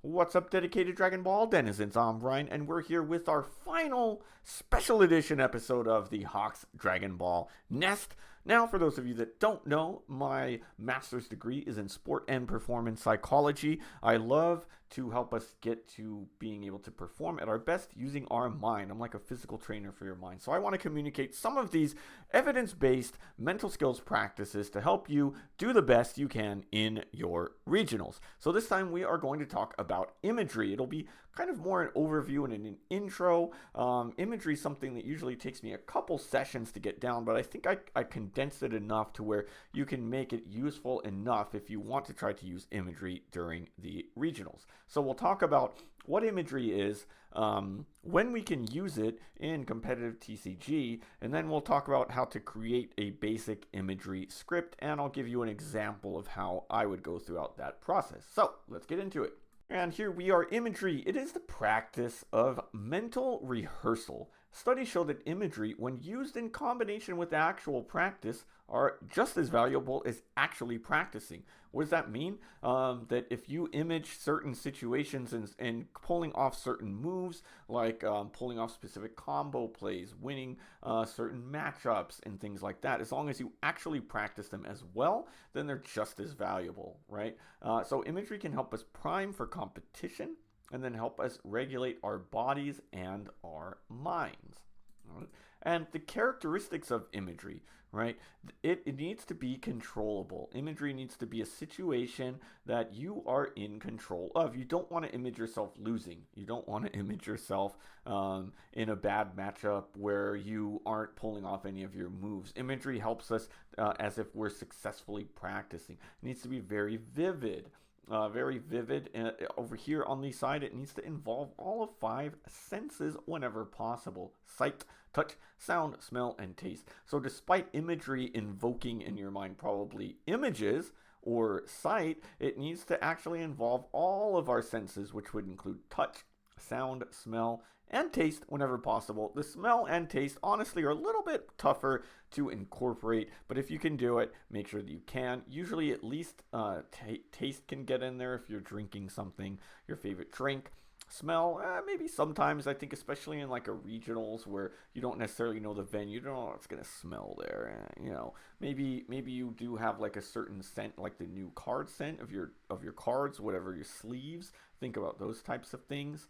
What's up, dedicated Dragon Ball denizens? I'm Ryan, and we're here with our final special edition episode of the Hawks Dragon Ball Nest. Now, for those of you that don't know, my master's degree is in sport and performance psychology. I love to help us get to being able to perform at our best using our mind. I'm like a physical trainer for your mind. So I want to communicate some of these evidence-based mental skills practices to help you do the best you can in your regionals. So this time we are going to talk about imagery. It'll be kind of more an overview and an intro. Imagery is something that usually takes me a couple sessions to get down, but I think I condensed it enough to where you can make it useful enough if you want to try to use imagery during the regionals. So we'll talk about what imagery is, when we can use it in competitive TCG, and then we'll talk about how to create a basic imagery script, and I'll give you an example of how I would go throughout that process. So let's get into it. And here we are, imagery. It is the practice of mental rehearsal. Studies show that imagery, when used in combination with actual practice, are just as valuable as actually practicing. What does that mean? That if you image certain situations and pulling off certain moves, like pulling off specific combo plays, winning certain matchups and things like that, as long as you actually practice them as well, then they're just as valuable, right? So imagery can help us prime for competition and then help us regulate our bodies and our minds. Right? And the characteristics of imagery, right? It needs to be controllable. Imagery needs to be a situation that you are in control of. You don't want to image yourself losing. You don't want to image yourself in a bad matchup where you aren't pulling off any of your moves. Imagery helps us as if we're successfully practicing. It needs to be very vivid. Very vivid. Over here on the side, it needs to involve all of 5 senses whenever possible: sight, touch, sound, smell, and taste. So despite imagery invoking in your mind probably images or sight, it needs to actually involve all of our senses, which would include touch, sound, smell, and taste whenever possible. The smell and taste honestly are a little bit tougher to incorporate, but if you can do it, make sure that you can. Usually at least taste can get in there if you're drinking something, your favorite drink. Smell, maybe sometimes. I think especially in like a regionals where you don't necessarily know the venue, you don't know what's gonna smell there. Maybe you do have like a certain scent, like the new card scent of your cards, whatever your sleeves. Think about those types of things.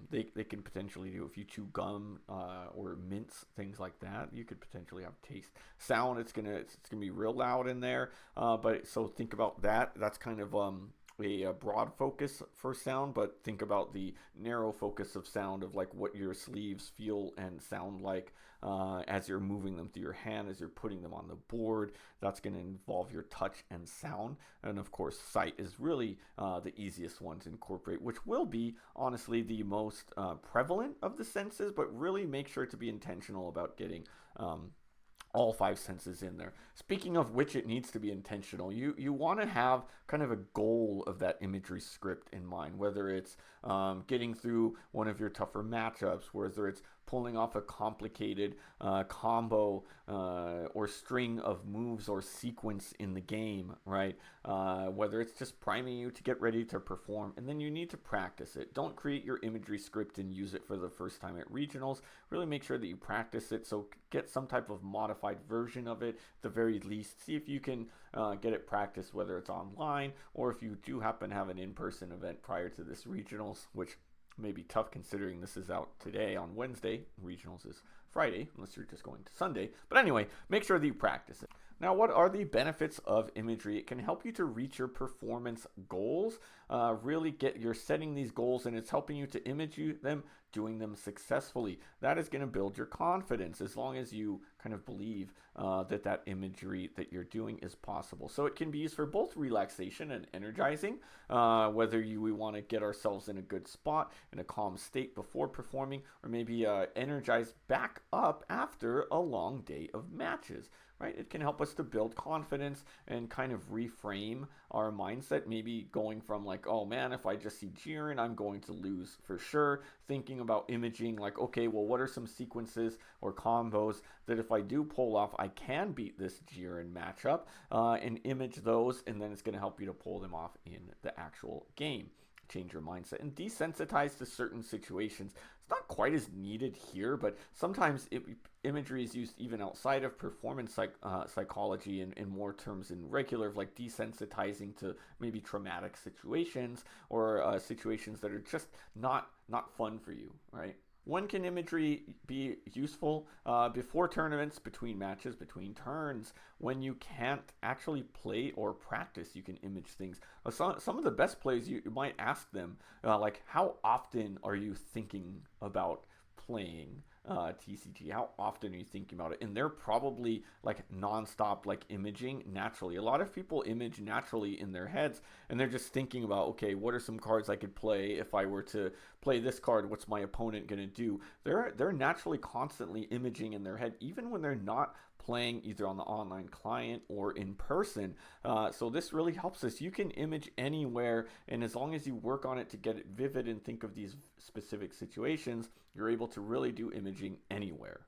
They can potentially do, if you chew gum or mints, things like that. You could potentially have taste. Sound, it's gonna be real loud in there. But so think about that. That's kind of a broad focus for sound, but think about the narrow focus of sound of like what your sleeves feel and sound like as you're moving them through your hand, as you're putting them on the board. That's going to involve your touch and sound. And of course, sight is really the easiest one to incorporate, which will be honestly the most prevalent of the senses, but really make sure to be intentional about getting all 5 senses in there. Speaking of which, it needs to be intentional. You want to have kind of a goal of that imagery script in mind, whether it's getting through one of your tougher matchups, whether it's pulling off a complicated combo or string of moves or sequence in the game, right? Whether it's just priming you to get ready to perform, and then you need to practice it. Don't create your imagery script and use it for the first time at regionals. Really make sure that you practice it, so get some type of modified version of it at the very least. See if you can get it practiced, whether it's online or if you do happen to have an in-person event prior to this regionals, which may be tough considering this is out today on Wednesday. Regionals is Friday, unless you're just going to Sunday. But anyway, make sure that you practice it. Now, what are the benefits of imagery? It can help you to reach your performance goals. You're setting these goals, and it's helping you to image them, doing them successfully. That is going to build your confidence as long as you kind of believe that imagery that you're doing is possible. So it can be used for both relaxation and energizing, whether we want to get ourselves in a good spot, in a calm state before performing, or maybe energized back up after a long day of matches. Right? It can help us to build confidence and kind of reframe our mindset, maybe going from like, oh man, if I just see Jiren, I'm going to lose for sure, thinking about imaging like, okay, well, what are some sequences or combos that if I do pull off, I can beat this Jiren matchup, and image those, and then it's going to help you to pull them off in the actual game. change your mindset and desensitize to certain situations. It's not quite as needed here, but sometimes imagery is used even outside of performance psychology in more terms in regular, like desensitizing to maybe traumatic situations or situations that are just not fun for you, right? When can imagery be useful? Before tournaments, between matches, between turns, when you can't actually play or practice, you can image things. Some of the best plays, you might ask them, like, how often are you thinking about playing TCG? How often are you thinking about it? And they're probably like nonstop, like imaging naturally. A lot of people image naturally in their heads, and they're just thinking about, okay, what are some cards I could play if I were to play this card? What's my opponent going to do? They're naturally constantly imaging in their head, even when they're not playing either on the online client or in person. So this really helps us. You can image anywhere, and as long as you work on it to get it vivid and think of these specific situations, you're able to really do imaging anywhere.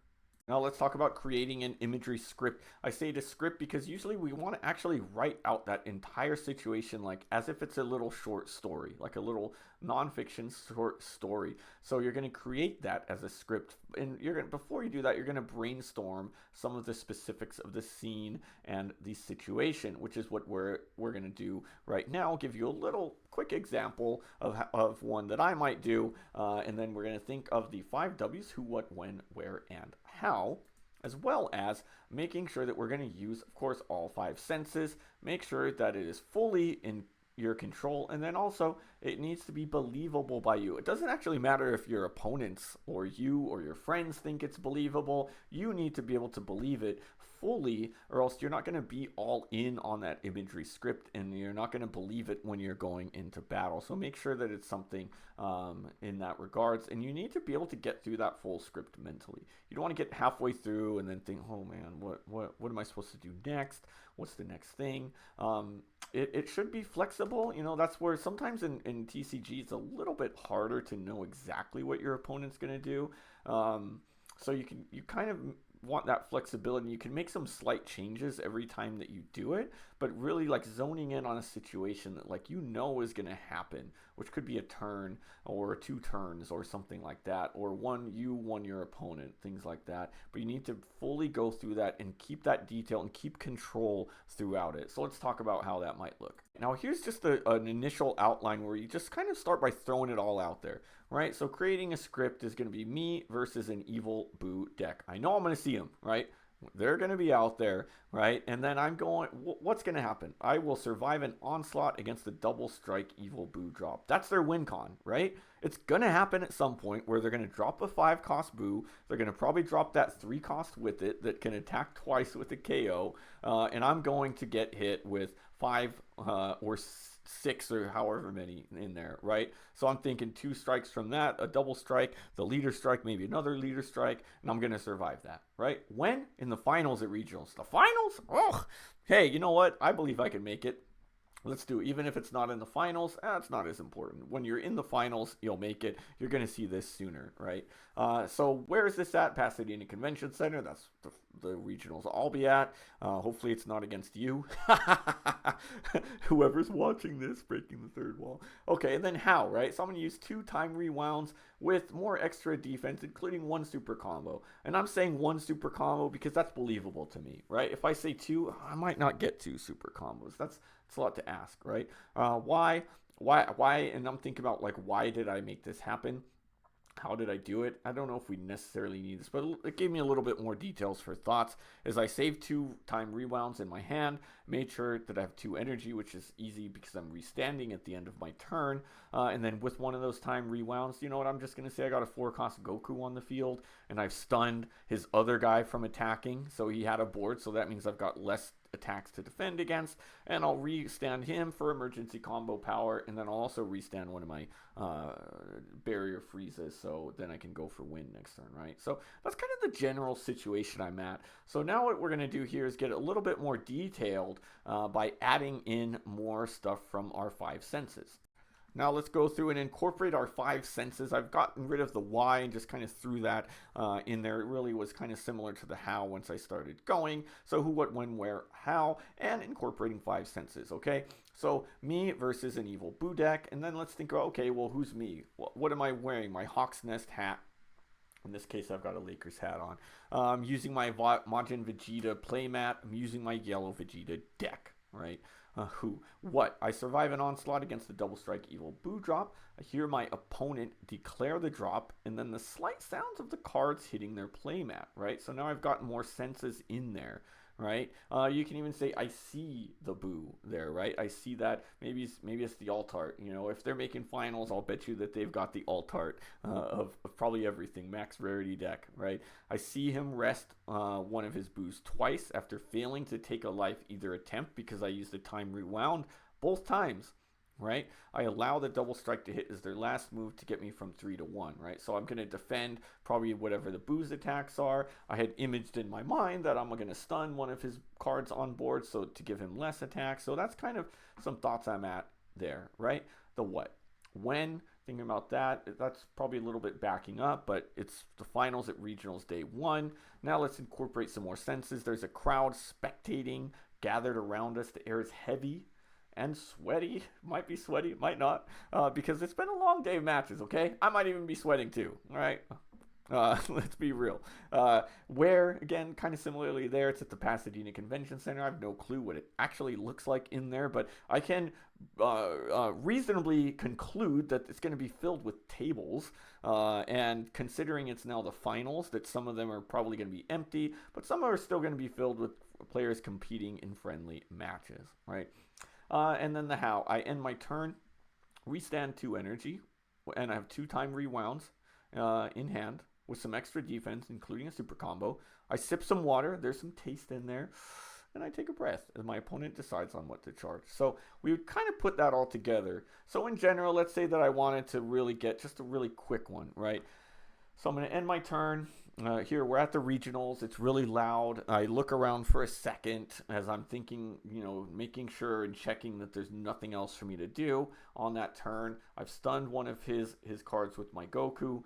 Now let's talk about creating an imagery script. I say to script because usually we want to actually write out that entire situation like as if it's a little short story, like a little nonfiction short story. So you're going to create that as a script, and before you do that, you're going to brainstorm some of the specifics of the scene and the situation, which is what we're going to do right now. I'll give you a little quick example of one that I might do, and then we're going to think of the 5 W's: who, what, when, where, and how, as well as making sure that we're going to use, of course, all 5 senses. Make sure that it is fully in your control, and then also it needs to be believable by you. It doesn't actually matter if your opponents or you or your friends think it's believable. You need to be able to believe it fully, or else you're not going to be all in on that imagery script, and you're not going to believe it when you're going into battle. So make sure that it's something in that regards, and you need to be able to get through that full script mentally. You don't want to get halfway through and then think, oh man, what am I supposed to do next? What's the next thing? It should be flexible. You know, that's where sometimes in TCG it's a little bit harder to know exactly what your opponent's going to do. So you kind of want that flexibility. You can make some slight changes every time that you do it, but really like zoning in on a situation that like you know is going to happen, which could be a turn or 2 turns or something like that, or one your opponent, things like that. But you need to fully go through that and keep that detail and keep control throughout it. So let's talk about how that might look. Now here's just an initial outline where you just kind of start by throwing it all out there, right? So creating a script is going to be me versus an Evil Boo deck. I know I'm going to see them, right? They're going to be out there, right? And then I'm going, what's going to happen? I will survive an onslaught against the double strike Evil Boo drop. That's their win con, right? It's going to happen at some point where they're going to drop a 5-cost Boo. They're going to probably drop that 3-cost with it that can attack twice with a KO. And I'm going to get hit with 5 or 6 or however many in there, right? So I'm thinking 2 strikes from that, a double strike, the leader strike, maybe another leader strike, and I'm going to survive that, right? When? In the finals at regionals. The finals? Oh, hey, you know what? I believe I can make it. Let's do it. Even if it's not in the finals, it's not as important. When you're in the finals, you'll make it. You're going to see this sooner, right? So where is this at? Pasadena Convention Center. That's the regionals I'll be at. Hopefully it's not against you. Whoever's watching this, breaking the 3rd wall. Okay, and then how, right? So I'm going to use 2 time rewounds with more extra defense, including 1 super combo. And I'm saying 1 super combo because that's believable to me, right? If I say 2, I might not get 2 super combos. That's a lot to ask, right? Why? And I'm thinking about like, why did I make this happen? How did I do it? I don't know if we necessarily need this, but it gave me a little bit more details for thoughts. As I saved 2 time rewounds in my hand, made sure that I have 2 energy, which is easy because I'm restanding at the end of my turn. And then with one of those time rewounds, you know what? I'm just going to say I got a 4-cost Goku on the field, and I've stunned his other guy from attacking. So he had a board, so that means I've got less attacks to defend against, and I'll restand him for emergency combo power, and then I'll also restand one of my barrier freezes, so then I can go for win next turn, right? So that's kind of the general situation I'm at. So now what we're going to do here is get a little bit more detailed by adding in more stuff from our 5 senses. Now let's go through and incorporate our 5 senses. I've gotten rid of the why and just kind of threw that in there. It really was kind of similar to the how once I started going. So who, what, when, where, how, and incorporating 5 senses, okay? So me versus an evil Boo deck, and then let's think about, okay, well, who's me? What am I wearing? My Hawk's Nest hat. In this case, I've got a Lakers hat on. I'm using my Majin Vegeta playmat. I'm using my yellow Vegeta deck, right? Who? What? I survive an onslaught against the double strike evil Boo drop. I hear my opponent declare the drop, and then the slight sounds of the cards hitting their playmat, right? So now I've got more senses in there, right? You can even say I see the Boo there, right? I see that. Maybe it's the alt art. You know, if they're making finals, I'll bet you that they've got the alt art of probably everything, max rarity deck, right? I see him rest one of his Boos twice after failing to take a life either attempt because I used the time rewound both times, right? I allow the double strike to hit as their last move to get me from 3 to 1, right? So I'm going to defend probably whatever the Boo's attacks are. I had imaged in my mind that I'm going to stun one of his cards on board so to give him less attack. So that's kind of some thoughts I'm at there, right? The what? When, thinking about that, that's probably a little bit backing up, but it's the finals at regionals day 1. Now let's incorporate some more senses. There's a crowd spectating gathered around us. The air is heavy and sweaty. Might be sweaty, might not, because it's been a long day of matches, okay? I might even be sweating too, all right? Let's be real. Where, again, kind of similarly there, it's at the Pasadena Convention Center. I have no clue what it actually looks like in there, but I can reasonably conclude that it's going to be filled with tables, and considering it's now the finals, that some of them are probably going to be empty, but some are still going to be filled with players competing in friendly matches, right? And then the how. I end my turn, restand 2 energy, and I have 2 time rewounds in hand with some extra defense, including a super combo. I sip some water. There's some taste in there. And I take a breath as my opponent decides on what to charge. So we would kind of put that all together. So in general, let's say that I wanted to really get just a really quick one, right? So I'm going to end my turn. Here, we're at the regionals. It's really loud. I look around for a second as I'm thinking, you know, making sure and checking that there's nothing else for me to do on that turn. I've stunned one of his cards with my Goku,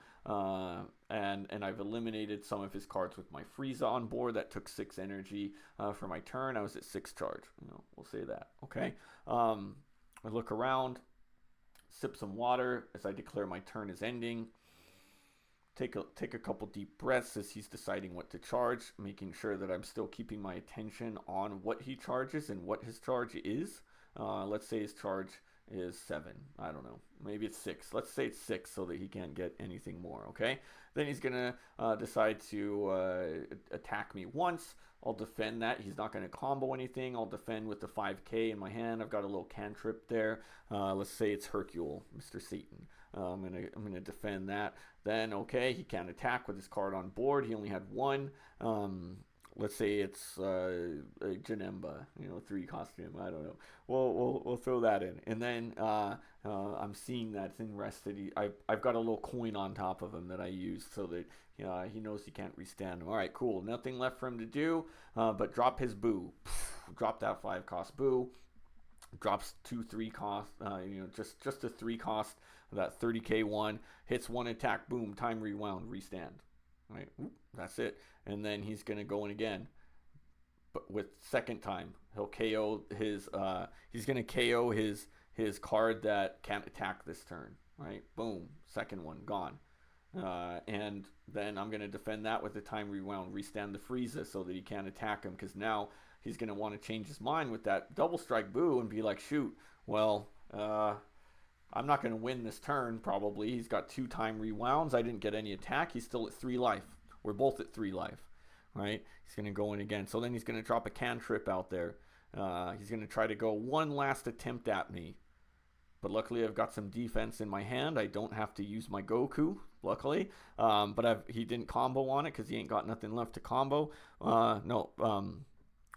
and I've eliminated some of his cards with my Frieza on board. That took 6 energy for my turn. I was at 6 charge. You know, we'll say that, okay? I look around, sip some water as I declare my turn is ending. Take a couple deep breaths as he's deciding what to charge, making sure that I'm still keeping my attention on what he charges and what his charge is. Let's say his charge is 7. I don't know. Maybe it's 6. Let's say it's 6 so that he can't get anything more, okay? Then he's going to decide to attack me once. I'll defend that. He's not going to combo anything. I'll defend with the 5k in my hand. I've got a little cantrip there. Let's say it's Hercule, Mr. Satan. I'm gonna defend that. Then okay, he can't attack with his card on board. He only had 1. Let's say it's a Janemba, 3 costume. I don't know. We'll throw that in. And then I'm seeing that it's in rest that I've got a little coin on top of him that I use so that he knows he can't restand him. All right, cool. Nothing left for him to do but drop his Boo. Drop that 5 cost Boo. Drops 2 3 cost, just a 3 cost. That 30k one hits 1 attack, boom, time rewound, restand. Right, that's it. And then he's gonna go in again, but with second time he'll KO his. He's gonna KO his card that can't attack this turn. Right, boom, second one gone. And then I'm gonna defend that with the time rewound, restand the Frieza so that he can't attack him because now he's gonna want to change his mind with that double strike Boo and be like, shoot, well, I'm not going to win this turn, probably. He's got 2 time rewounds. I didn't get any attack. He's still at 3 life. We're both at 3 life, right? He's going to go in again. So then he's going to drop a cantrip out there. He's going to try to go one last attempt at me. But luckily, I've got some defense in my hand. I don't have to use my Goku, luckily. But he didn't combo on it because he ain't got nothing left to combo.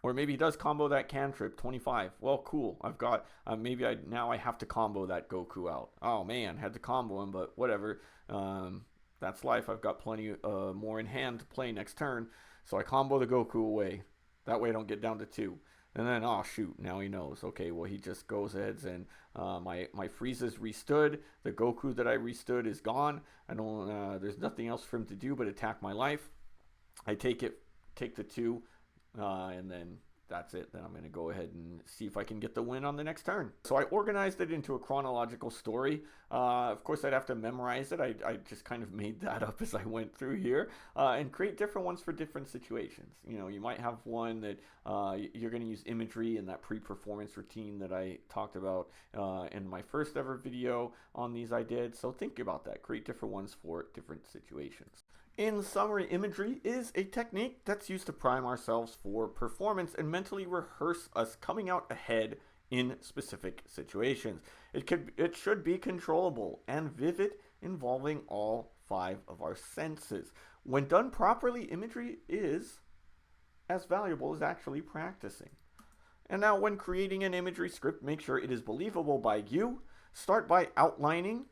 Or maybe he does combo that cantrip, 25. Well, cool. I've got, now I have to combo that Goku out. Oh, man, had to combo him, but whatever. That's life. I've got plenty more in hand to play next turn. So I combo the Goku away. That way I don't get down to 2. And then, oh shoot, now he knows. Okay, well he just goes ahead and my freezes restood. The Goku that I restood is gone. I don't. There's nothing else for him to do but attack my life. I take the 2, and then that's it. Then I'm going to go ahead and see if I can get the win on the next turn. So I organized it into a chronological story. Of course, I'd have to memorize it. I just kind of made that up as I went through here, and create different ones for different situations. You know, you might have one that you're going to use imagery in that pre-performance routine that I talked about in my first ever video on these I did. So think about that. Create different ones for different situations. In summary, imagery is a technique that's used to prime ourselves for performance and mentally rehearse us coming out ahead in specific situations. It should be controllable and vivid, involving all 5 of our senses. When done properly, imagery is as valuable as actually practicing. And now, when creating an imagery script, make sure it is believable by you. Start by outlining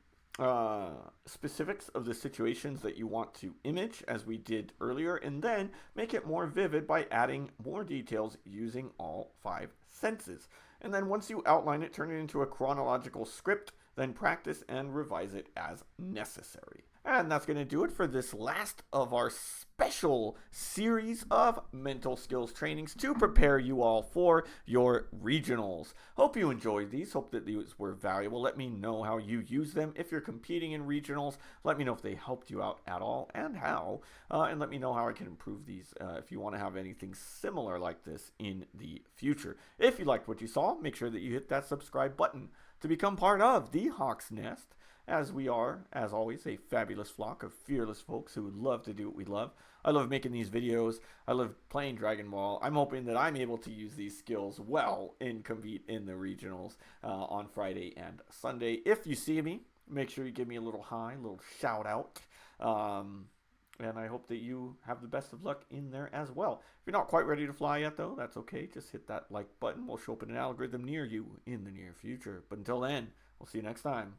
specifics of the situations that you want to image, as we did earlier, and then make it more vivid by adding more details using all 5 senses. And then once you outline it, turn it into a chronological script, then practice and revise it as necessary. And that's going to do it for this last of our special series of mental skills trainings to prepare you all for your regionals. Hope you enjoyed these. Hope that these were valuable. Let me know how you use them if you're competing in regionals. Let me know if they helped you out at all and how. And let me know how I can improve these if you want to have anything similar like this in the future. If you liked what you saw, make sure that you hit that subscribe button to become part of the Hawk's Nest, as we are, as always, a fabulous flock of fearless folks who love to do what we love. I love making these videos. I love playing Dragon Ball. I'm hoping that I'm able to use these skills well and compete in the regionals on Friday and Sunday. If you see me, make sure you give me a little hi, a little shout out. And I hope that you have the best of luck in there as well. If you're not quite ready to fly yet, though, that's okay. Just hit that like button. We'll show up in an algorithm near you in the near future. But until then, we'll see you next time.